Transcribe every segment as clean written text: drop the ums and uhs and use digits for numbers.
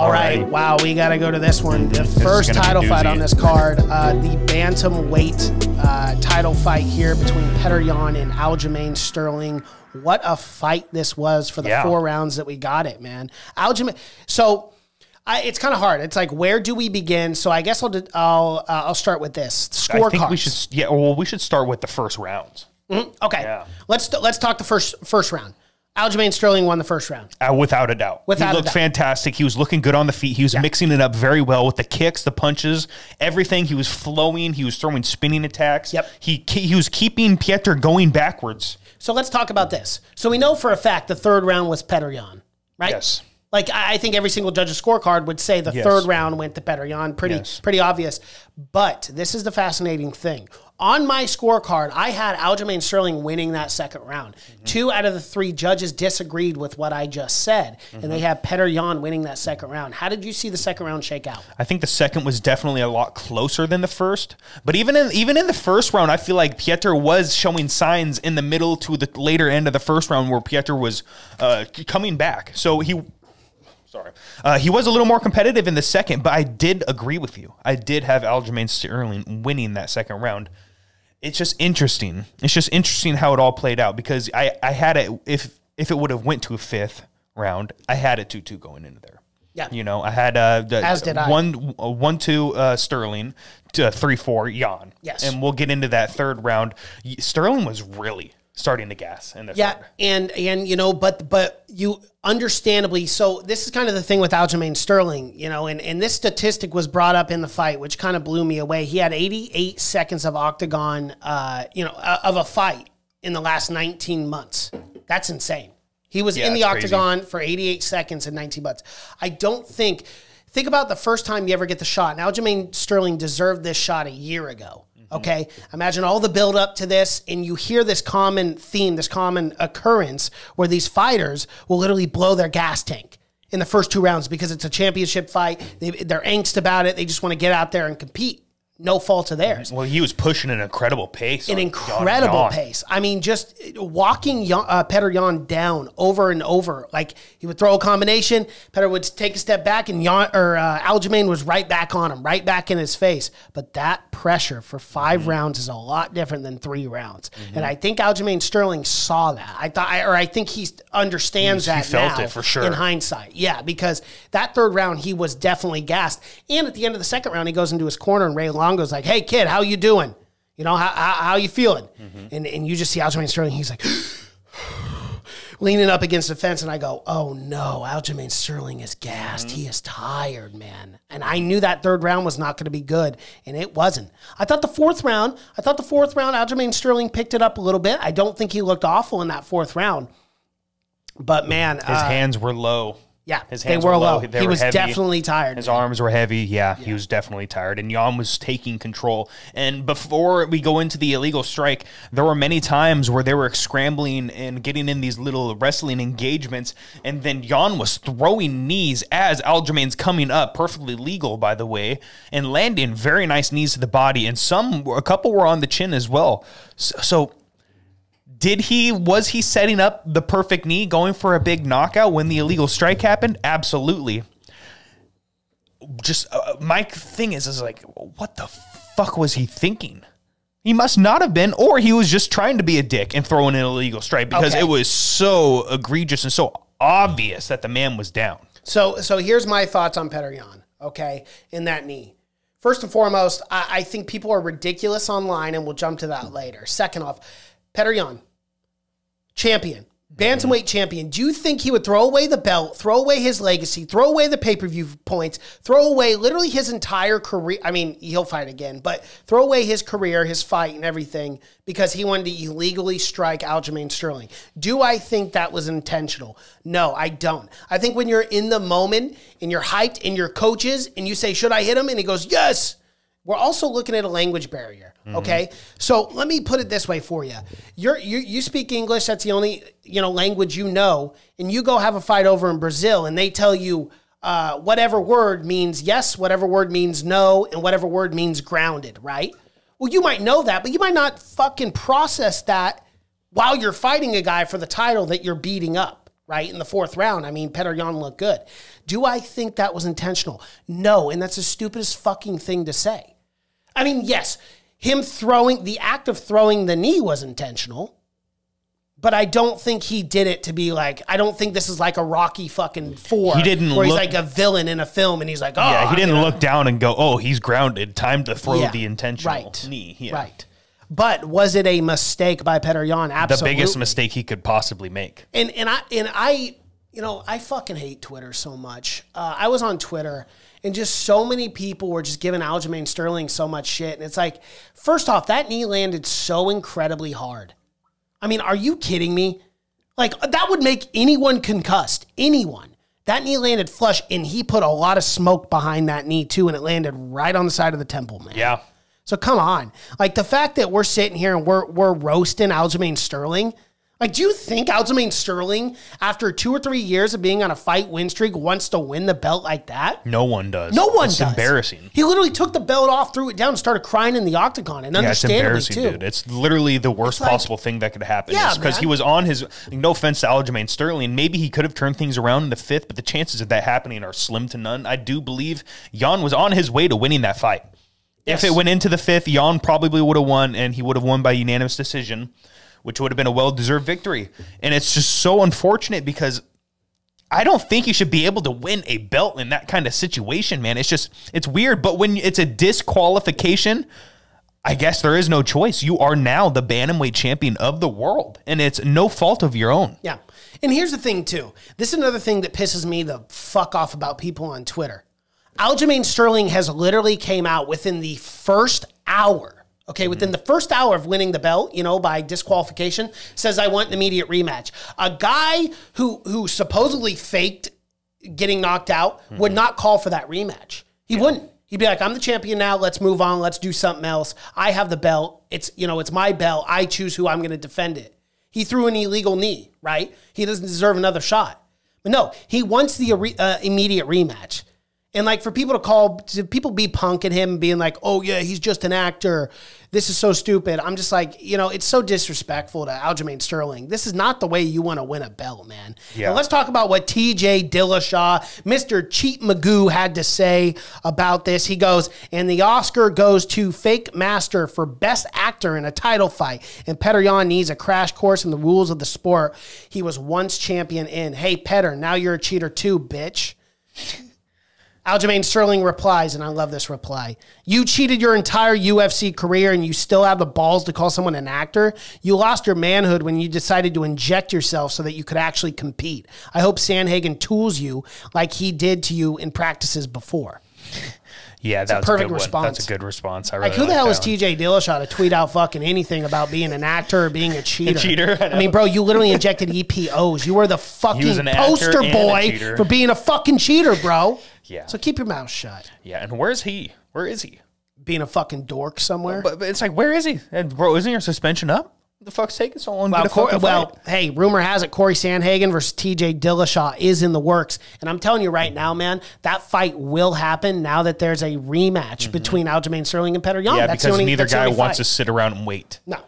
All right. Wow, we got to go to this one. The first title fight on this card, the bantamweight title fight here between Petr Yan and Aljamain Sterling. What a fight this was for the 4 rounds that we got it, man. Aljamain. So it's kind of hard. It's like, where do we begin? So I guess I'll start with this scorecard. I think we should. Yeah. Well, we should start with the first rounds. Okay. Yeah. Let's talk the first round. Aljamain Sterling won the first round. Without a doubt. He looked fantastic. He was looking good on the feet. He was mixing it up very well with the kicks, the punches, everything. He was flowing. He was throwing spinning attacks. Yep. He was keeping Petr going backwards. So let's talk about this. So we know for a fact the third round was Petr Yan, right? Yes. Like, I think every single judge's scorecard would say the third round went to Petr Yan. Pretty obvious. But this is the fascinating thing. On my scorecard, I had Aljamain Sterling winning that second round. 2 out of the 3 judges disagreed with what I just said, and they had Petr Yan winning that second round. How did you see the second round shake out? I think the second was definitely a lot closer than the first. But even in the first round, I feel like Petr was showing signs in the middle to the later end of the first round where Petr was coming back. So he was a little more competitive in the second, but I did agree with you. I did have Aljamain Sterling winning that second round. It's just interesting. It's just interesting how it all played out because I had it, if it would have went to a 5th round, I had it 2-2 going into there. Yeah. You know, I had as did I. 1-2 Sterling to 3-4 Yan. Yes. And we'll get into that third round. Sterling was really starting to gas in the third. And you know, but you understandably, so this is kind of the thing with Aljamain Sterling, you know, and this statistic was brought up in the fight, which kind of blew me away. He had 88 seconds of octagon, of a fight in the last 19 months. That's insane. He was in the octagon for 88 seconds in 19 months. I don't think about the first time you ever get the shot. Now, Aljamain Sterling deserved this shot a year ago. Okay, imagine all the build up to this, and you hear this common theme, this common occurrence where these fighters will literally blow their gas tank in the first 2 rounds because it's a championship fight. They're angst about it. They just want to get out there and compete. No fault of theirs. Well, he was pushing an incredible pace. An incredible pace. I mean, just walking Petr Yan down over and over. Like, he would throw a combination, Petr would take a step back, and Aljamain was right back on him, right back in his face. But that pressure for 5 rounds is a lot different than 3 rounds. And I think Aljamain Sterling saw that. I think he understands that now. He felt it for sure. In hindsight. Yeah, because that third round, he was definitely gassed. And at the end of the second round, he goes into his corner, and Ray Long goes like, "Hey kid, how you doing? You know, how you feeling?" And you just see Aljamain Sterling, he's like leaning up against the fence, and I go, "Oh no, Aljamain Sterling is gassed. He is tired, man." And I knew that third round was not going to be good, and it wasn't. I thought the fourth round, Aljamain Sterling picked it up a little bit. I don't think he looked awful in that fourth round, but man, his hands were low. Yeah, his hands were low. He was heavy. definitely tired. His arms were heavy. Yeah, he was definitely tired. And Yan was taking control. And before we go into the illegal strike, there were many times where they were scrambling and getting in these little wrestling engagements. And then Yan was throwing knees as Aljamain's coming up, perfectly legal, by the way, and landing very nice knees to the body. And a couple were on the chin as well. So was he setting up the perfect knee, going for a big knockout when the illegal strike happened? Absolutely. Just my thing is like, what the fuck was he thinking? He must not have been, or he was just trying to be a dick and throwing an illegal strike because it was so egregious and so obvious that the man was down. So here's my thoughts on Petr Yan, okay, in that knee. First and foremost, I think people are ridiculous online, and we'll jump to that later. Second off, Petr Yan, champion, bantamweight champion. Do you think he would throw away the belt, throw away his legacy, throw away the pay-per-view points, throw away literally his entire career? I mean, he'll fight again, but throw away his career, his fight, and everything because he wanted to illegally strike Aljamain Sterling. Do I think that was intentional? No, I don't. I think when you're in the moment and you're hyped and you're coaches and you say, "Should I hit him?" and he goes, "Yes." We're also looking at a language barrier, okay? So let me put it this way for you. You speak English, that's the only language you know, and you go have a fight over in Brazil, and they tell you whatever word means yes, whatever word means no, and whatever word means grounded, right? Well, you might know that, but you might not fucking process that while you're fighting a guy for the title that you're beating up, right? In the 4th round, I mean, Petr Yan looked good. Do I think that was intentional? No, and that's the stupidest fucking thing to say. I mean, yes, the act of throwing the knee was intentional, but I don't think he did it to be like, I don't think this is like a Rocky fucking 4 where he's like a villain in a film and he's like, oh. Yeah, he didn't look down and go, oh, he's grounded. Time to throw the intentional knee. Yeah. Right. But was it a mistake by Petr Yan? Absolutely. The biggest mistake he could possibly make. And I I fucking hate Twitter so much. I was on Twitter and just so many people were just giving Aljamain Sterling so much shit. And it's like, first off, that knee landed so incredibly hard. I mean, are you kidding me? Like, that would make anyone concussed. Anyone. That knee landed flush, and he put a lot of smoke behind that knee, too, and it landed right on the side of the temple, man. Yeah. So, come on. Like, the fact that we're sitting here and we're roasting Aljamain Sterling, like, do you think Aljamain Sterling, after 2 or 3 years of being on a fight win streak, wants to win the belt like that? No one does. No one does. It's embarrassing. He literally took the belt off, threw it down, and started crying in the octagon. And understandably, it's too. dude. It's literally the worst possible thing that could happen. Yeah, because he was on his, no offense to Aljamain Sterling, maybe he could have turned things around in the 5th, but the chances of that happening are slim to none. I do believe Jan was on his way to winning that fight. Yes. If it went into the 5th, Jan probably would have won, and he would have won by unanimous decision, which would have been a well-deserved victory. And it's just so unfortunate because I don't think you should be able to win a belt in that kind of situation, man. It's weird. But when it's a disqualification, I guess there is no choice. You are now the bantamweight champion of the world, and it's no fault of your own. Yeah. And here's the thing, too. This is another thing that pisses me the fuck off about people on Twitter. Aljamain Sterling has literally came out within the first hour. Okay, within the first hour of winning the belt, by disqualification, says, I want an immediate rematch. A guy who supposedly faked getting knocked out would not call for that rematch. He wouldn't. He'd be like, I'm the champion now. Let's move on. Let's do something else. I have the belt. It's my belt. I choose who I'm going to defend it. He threw an illegal knee, right? He doesn't deserve another shot. But no, he wants the immediate rematch. And like for people to people be punking him being like, oh yeah, he's just an actor. This is so stupid. I'm just like, it's so disrespectful to Aljamain Sterling. This is not the way you want to win a belt, man. Yeah. And let's talk about what TJ Dillashaw, Mr. Cheat Magoo, had to say about this. He goes, and the Oscar goes to Fake Master for Best Actor in a title fight. And Petr Yan needs a crash course in the rules of the sport he was once champion in. Hey, Petr, now you're a cheater too, bitch. Aljamain Sterling replies, and I love this reply. You cheated your entire UFC career and you still have the balls to call someone an actor? You lost your manhood when you decided to inject yourself so that you could actually compete. I hope Sandhagen tools you like he did to you in practices before. Yeah, that's a perfect response. That's a good response. I really who the hell is TJ Dillashaw to tweet out fucking anything about being an actor or being a cheater? A cheater? I mean, bro, you literally injected EPOs. You were the fucking poster boy for being a fucking cheater, bro. Yeah. So keep your mouth shut. Yeah, and where is he? Where is he? Being a fucking dork somewhere. But it's like, where is he? And bro, isn't your suspension up? What the fuck's taking so long? Hey, rumor has it Corey Sandhagen versus TJ Dillashaw is in the works. And I'm telling you right now, man, that fight will happen now that there's a rematch between Aljamain Sterling and Petr Yan. Yeah, because neither guy wants to sit around and wait. No.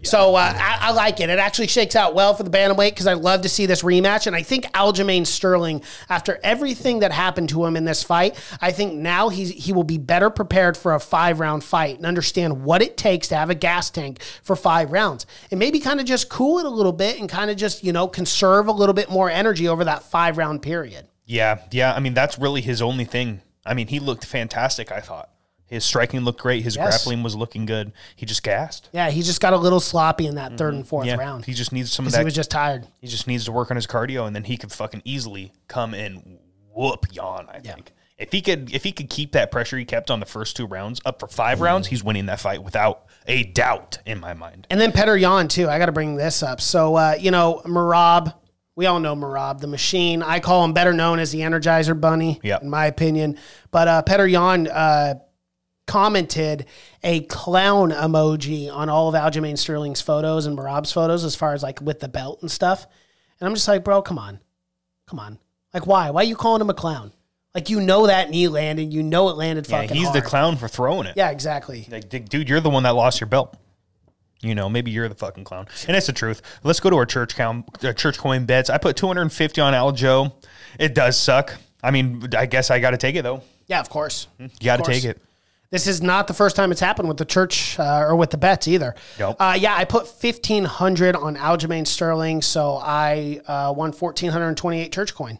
Yeah. So I like it. It actually shakes out well for the bantamweight because I love to see this rematch. And I think Aljamain Sterling, after everything that happened to him in this fight, I think now he will be better prepared for a 5-round fight and understand what it takes to have a gas tank for 5 rounds. And maybe kind of just cool it a little bit and kind of just, conserve a little bit more energy over that 5-round period. Yeah. I mean, that's really his only thing. I mean, he looked fantastic, I thought. His striking looked great. His grappling was looking good. He just gassed. Yeah, he just got a little sloppy in that 3rd and 4th round. He just needs some of that. He was just tired. He just needs to work on his cardio, and then he could fucking easily come and whoop Yan, I think. If he could keep that pressure he kept on the first 2 rounds up for 5 rounds, he's winning that fight without a doubt in my mind. And then Petr Yan, too. I got to bring this up. So, Merab, we all know Merab, the machine. I call him better known as the Energizer Bunny, in my opinion. But Petr Yan commented a clown emoji on all of Aljamain Sterling's photos and Merab's photos as far as like with the belt and stuff. And I'm just like, bro, come on. Like, why? Why are you calling him a clown? Like, that knee landed. It landed fucking hard. He's the clown for throwing it. Yeah, exactly. Like, dude, you're the one that lost your belt. You know, maybe you're the fucking clown. And it's the truth. Let's go to our church coin bets. I put 250 on Aljo. It does suck. I mean, I guess I got to take it, though. Yeah, of course. You got to take it. This is not the first time it's happened with the church or with the bets either. Nope. Yeah, I put 1,500 on Aljamain Sterling, so I won 1,428 church coin.